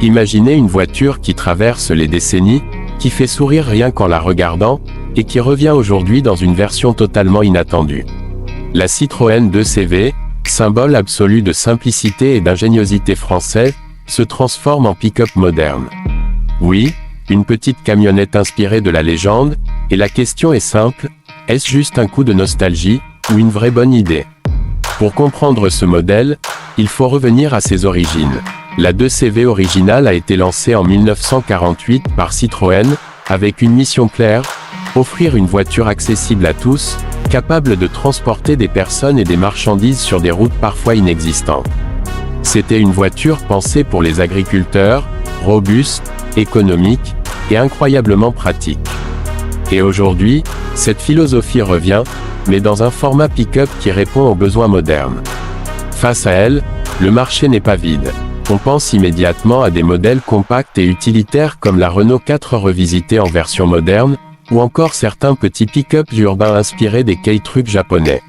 Imaginez une voiture qui traverse les décennies, qui fait sourire rien qu'en la regardant, et qui revient aujourd'hui dans une version totalement inattendue. La Citroën 2CV, symbole absolu de simplicité et d'ingéniosité française, se transforme en pick-up moderne. Oui, une petite camionnette inspirée de la légende, et la question est simple, est-ce juste un coup de nostalgie, ou une vraie bonne idée? Pour comprendre ce modèle, il faut revenir à ses origines. La 2CV originale a été lancée en 1948 par Citroën, avec une mission claire, offrir une voiture accessible à tous, capable de transporter des personnes et des marchandises sur des routes parfois inexistantes. C'était une voiture pensée pour les agriculteurs, robuste, économique, et incroyablement pratique. Et aujourd'hui, cette philosophie revient, mais dans un format pick-up qui répond aux besoins modernes. Face à elle, le marché n'est pas vide. On pense immédiatement à des modèles compacts et utilitaires comme la Renault 4 revisitée en version moderne, ou encore certains petits pick-up urbains inspirés des K-trucks japonais.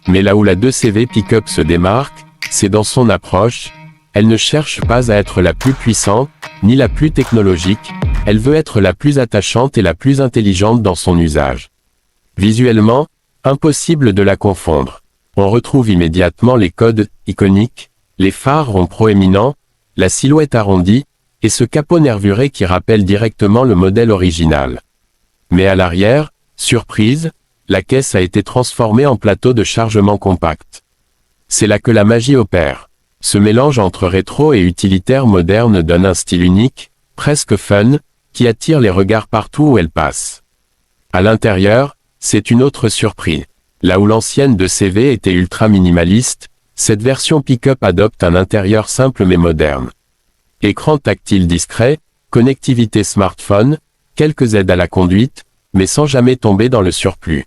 Mais là où la 2CV pick-up se démarque, c'est dans son approche. Elle ne cherche pas à être la plus puissante, ni la plus technologique, elle veut être la plus attachante et la plus intelligente dans son usage. Visuellement, impossible de la confondre. On retrouve immédiatement les codes iconiques, les phares ronds proéminents, la silhouette arrondie, et ce capot nervuré qui rappelle directement le modèle original. Mais à l'arrière, surprise, la caisse a été transformée en plateau de chargement compact. C'est là que la magie opère. Ce mélange entre rétro et utilitaire moderne donne un style unique, presque fun, qui attire les regards partout où elle passe. À l'intérieur, c'est une autre surprise. Là où l'ancienne 2CV était ultra minimaliste, cette version pick-up adopte un intérieur simple mais moderne. Écran tactile discret, connectivité smartphone, quelques aides à la conduite, mais sans jamais tomber dans le surplus.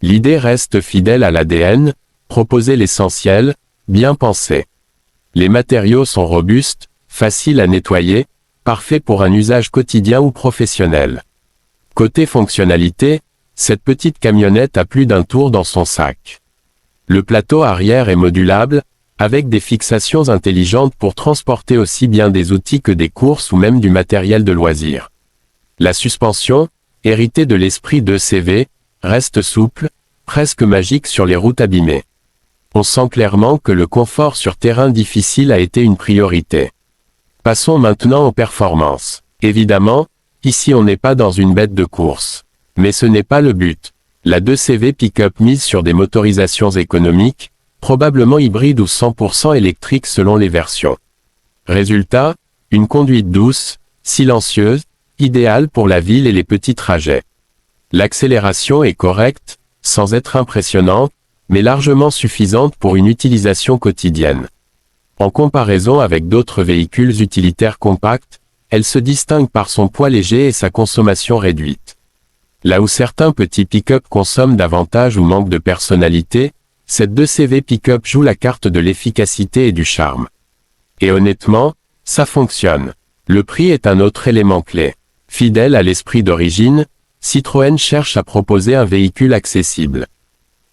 L'idée reste fidèle à l'ADN, proposer l'essentiel, bien pensé. Les matériaux sont robustes, faciles à nettoyer, parfaits pour un usage quotidien ou professionnel. Côté fonctionnalité, cette petite camionnette a plus d'un tour dans son sac. Le plateau arrière est modulable, avec des fixations intelligentes pour transporter aussi bien des outils que des courses ou même du matériel de loisirs. La suspension, héritée de l'esprit 2CV, reste souple, presque magique sur les routes abîmées. On sent clairement que le confort sur terrain difficile a été une priorité. Passons maintenant aux performances. Évidemment, ici on n'est pas dans une bête de course. Mais ce n'est pas le but. La 2CV pick-up mise sur des motorisations économiques, probablement hybrides ou 100% électriques selon les versions. Résultat, une conduite douce, silencieuse, idéale pour la ville et les petits trajets. L'accélération est correcte, sans être impressionnante, mais largement suffisante pour une utilisation quotidienne. En comparaison avec d'autres véhicules utilitaires compacts, elle se distingue par son poids léger et sa consommation réduite. Là où certains petits pick-up consomment davantage ou manquent de personnalité, cette 2CV pick-up joue la carte de l'efficacité et du charme. Et honnêtement, ça fonctionne. Le prix est un autre élément clé. Fidèle à l'esprit d'origine, Citroën cherche à proposer un véhicule accessible.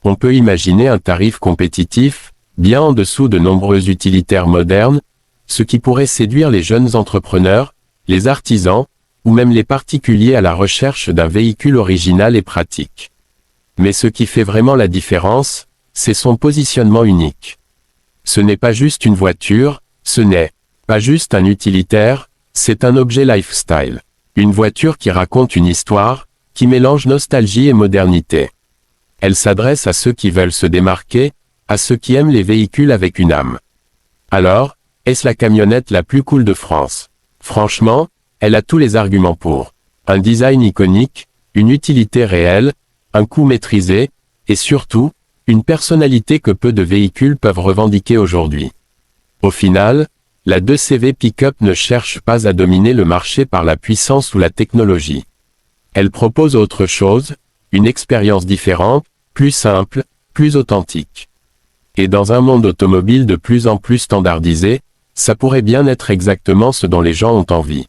On peut imaginer un tarif compétitif, bien en dessous de nombreux utilitaires modernes, ce qui pourrait séduire les jeunes entrepreneurs, les artisans, ou même les particuliers à la recherche d'un véhicule original et pratique. Mais ce qui fait vraiment la différence, c'est son positionnement unique. Ce n'est pas juste une voiture, ce n'est pas juste un utilitaire, c'est un objet lifestyle. Une voiture qui raconte une histoire, qui mélange nostalgie et modernité. Elle s'adresse à ceux qui veulent se démarquer, à ceux qui aiment les véhicules avec une âme. Alors, est-ce la camionnette la plus cool de France? Franchement, elle a tous les arguments pour. Un design iconique, une utilité réelle, un coût maîtrisé, et surtout, une personnalité que peu de véhicules peuvent revendiquer aujourd'hui. Au final, la 2CV pick-up ne cherche pas à dominer le marché par la puissance ou la technologie. Elle propose autre chose, une expérience différente, plus simple, plus authentique. Et dans un monde automobile de plus en plus standardisé, ça pourrait bien être exactement ce dont les gens ont envie.